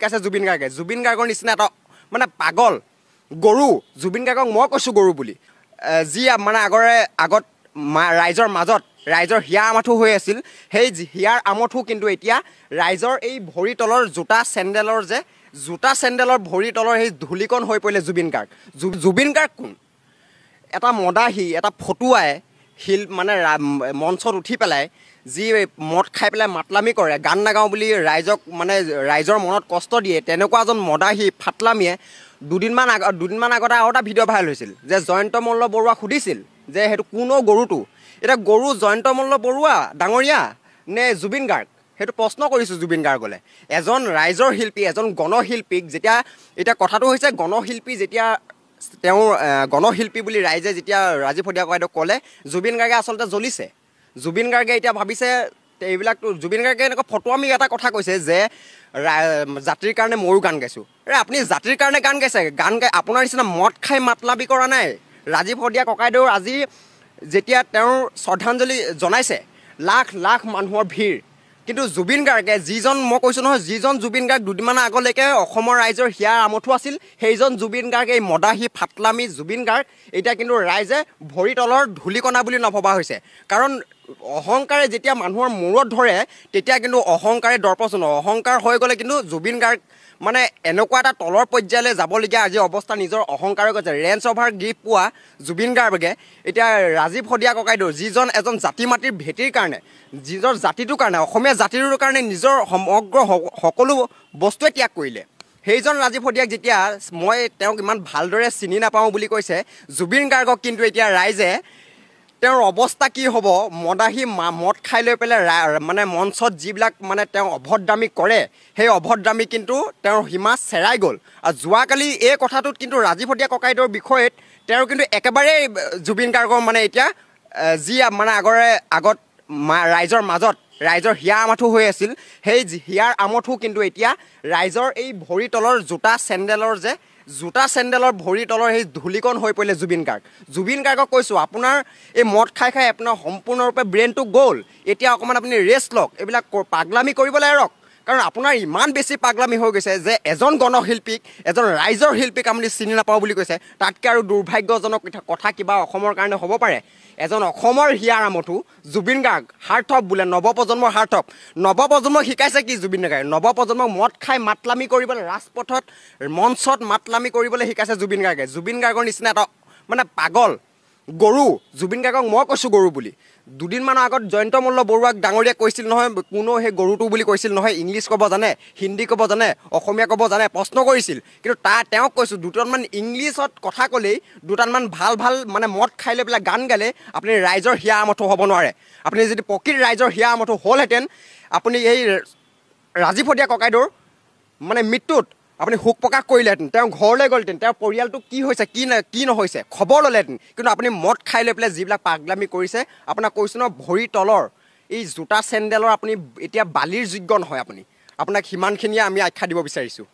শিকাইছে জুবিন গাৰ্গৰ নিচিনা এটা মানে পাগল গৰু জুবিন গাৰ্গক মই কৈছোঁ গৰু বুলি যি মানে আগত ৰাইজৰ মাজত ৰাইজৰ হিয়া আমঠু হৈ আছিল সেই হিয়াৰ আমঠু কিন্তু এতিয়া ৰাইজৰ এই ভৰি তলৰ জোতা চেণ্ডেলৰ ভৰি তলৰ সেই ধূলিকণ হৈ পৰিলে জুবিন গাৰ্গ কোন এটা মদাহী এটা ফটুৱাই মানে মঞ্চত উঠি পেলাই যি মদ খাই পেলাই মাতলামি কৰে গান নাগাওঁ বুলি ৰাইজক মানে ৰাইজৰ মনত কষ্ট দিয়ে তেনেকুৱা এজন মদাহী ফাটলামিয়ে দুদিনমান আগতে আৰু এটা ভিডিঅ' ভাইৰেল হৈছিল যে জয়ন্ত মল্ল বৰুৱাক সুধিছিল যে সেইটো কোনো গৰুটো এতিয়া গৰু জয়ন্ত মল্ল বৰুৱা ডাঙৰীয়া নে জুবিন গাৰ্গ সেইটো প্ৰশ্ন কৰিছোঁ জুবিন গাৰ্গলৈ এজন ৰাইজৰ শিল্পী এজন গণশিল্পীক যেতিয়া এতিয়া কথাটো হৈছে গণশিল্পী যেতিয়া তেওঁৰ গণশিল্পী বুলি ৰাইজে যেতিয়া ৰাজীৱ শদিয়া ককাইদেউক ক'লে জুবিন গাৰ্গে আচলতে জ্বলিছে জুবিন গাৰ্গে এতিয়া ভাবিছে এইবিলাকতো জুবিন গাৰ্গে এনেকুৱা ফটোৱামি এটা কথা কৈছে যে জাতিৰ কাৰণে ময়ো গান গাইছোঁ আপুনি জাতিৰ কাৰণে গান গাইছে গান গাই আপোনাৰ নিচিনা মদ খাই মাতলামি কৰা নাই ৰাজীৱ শদিয়া ককাইদেউৰ আজি যেতিয়া তেওঁৰ শ্ৰদ্ধাঞ্জলি জনাইছে লাখ লাখ মানুহৰ ভিৰ কিন্তু জুবিন গাৰ্গে যিজন মই কৈছোঁ নহয় যিজন জুবিন গাৰ্গ দুদিনমান আগলৈকে অসমৰ ৰাইজৰ হিয়াৰ আমঠু আছিল সেইজন জুবিন গাৰ্গ এই মদাহী ফাটলামি জুবিন গাৰ্গ এতিয়া কিন্তু ৰাইজে ভৰি তলৰ ধূলিকণা বুলি নভবা হৈছে কাৰণ অহংকাৰে যেতিয়া মানুহৰ মূৰত ধৰে তেতিয়া কিন্তু অহংকাৰে দৰ্পচন অহংকাৰ হৈ গ'লে কিন্তু জুবিন গাৰ্গ মানে এনেকুৱা এটা তলৰ পৰ্যায়লৈ যাবলগীয়া আজি অৱস্থা নিজৰ অহংকাৰে কৈছে ৰেঞ্জ অভাৰ গিফ্ট পোৱা জুবিন গাৰ্গে এতিয়া ৰাজীৱ শদিয়া ককাইদেউ যিজন এজন জাতি মাটিৰ ভেটিৰ কাৰণে নিজৰ জাতিটোৰ কাৰণে অসমীয়া জাতিটোৰ কাৰণে নিজৰ সমগ্ৰ সকলো বস্তুৱে ত্যাগ কৰিলে সেইজন ৰাজীৱ শদিয়াক যেতিয়া মই তেওঁক ইমান ভালদৰে চিনি নাপাওঁ বুলি কৈছে জুবিন গাৰ্গক কিন্তু এতিয়া ৰাইজে তেওঁৰ অৱস্থা কি হ'ব মদাহী মদ খাই লৈ পেলাই মানে মঞ্চত যিবিলাক মানে তেওঁ অভদ্ৰামী কৰে সেই অভদ্ৰামী কিন্তু তেওঁৰ সীমা চেৰাই গ'ল আৰু যোৱাকালি এই কথাটোত কিন্তু ৰাজীৱ শদিয়া ককাইদেউৰ বিষয়ত তেওঁ কিন্তু একেবাৰে জুবিন গাৰ্গৰ মানে এতিয়া যি মানে আগত ৰাইজৰ মাজত ৰাইজৰ হিয়া আমঠু হৈ আছিল সেই হিয়াৰ আমঠু কিন্তু এতিয়া ৰাইজৰ এই ভৰি তলৰ জোতা চেণ্ডেলৰ ভৰি তলৰ সেই ধূলিকণ হৈ পৰিলে জুবিন গাৰ্গক কৈছোঁ আপোনাৰ এই মদ খাই আপোনাৰ সম্পূৰ্ণৰূপে ব্ৰেইনটো গ'ল এতিয়া অকণমান আপুনি ৰেষ্ট লওক এইবিলাক পাগলামি কৰিবলৈ এৰক কাৰণ আপোনাৰ ইমান বেছি পাগলামি হৈ গৈছে যে এজন গণশিল্পীক এজন ৰাইজৰ শিল্পীক আপুনি চিনি নাপাওঁ বুলি কৈছে তাতকৈ আৰু দুৰ্ভাগ্যজনক কথা কিবা অসমৰ কাৰণে হ'ব পাৰে এজন অসমৰ হিয়াৰ আমঠু জুবিন গাৰ্গ সাৰ্থক বোলে নৱপ্ৰজন্মৰ সাৰ্থক নৱপ্ৰজন্মক শিকাইছে কি জুবিন গাৰ্গে নৱপ্ৰজন্মক মদ খাই মাতলামি কৰিবলৈ ৰাজপথত মঞ্চত মাতলামি কৰিবলৈ শিকাইছে জুবিন গাৰ্গৰ নিচিনা এটা মানে পাগল গৰু জুবিন গাৰ্গক মই কৈছোঁ গৰু বুলি দুদিনমানৰ আগত জয়ন্ত মল্ল বৰুৱাক ডাঙৰীয়াক কৈছিল নহয় কোনো সেই গৰুটো বুলি কৈছিল নহয় ইংলিছ ক'ব জানে হিন্দী ক'ব জানে অসমীয়া ক'ব জানে প্ৰশ্ন কৰিছিল কিন্তু তেওঁক কৈছোঁ দুটামান ইংলিছত কথা ক'লেই দুটামান ভাল মানে মদ খাই লৈ পেলাই গান গালে আপুনি ৰাইজৰ হিয়া আমঠু হ'ব নোৱাৰে আপুনি যদি প্ৰকৃত ৰাইজৰ হিয়া আমঠু হ'লহেঁতেন আপুনি এই ৰাজীৱ শদিয়া ককাইদেউৰ মানে মৃত্যুত আপুনি শোক প্ৰকাশ কৰিলেহেঁতেন তেওঁ ঘৰলৈ গ'লহেঁতেন তেওঁৰ পৰিয়ালটো কি হৈছে কি নহৈছে খবৰ ল'লেহেঁতেন কিন্তু আপুনি মদ খাই লৈ পেলাই যিবিলাক পাগলামি কৰিছে আপোনাক কৈছোঁ ন ভৰি তলৰ এই জোতা চেণ্ডেলৰ আপুনি এতিয়া বালিৰ যোগ্য নহয় আপোনাক সিমানখিনিয়ে আমি আখ্যা দিব বিচাৰিছোঁ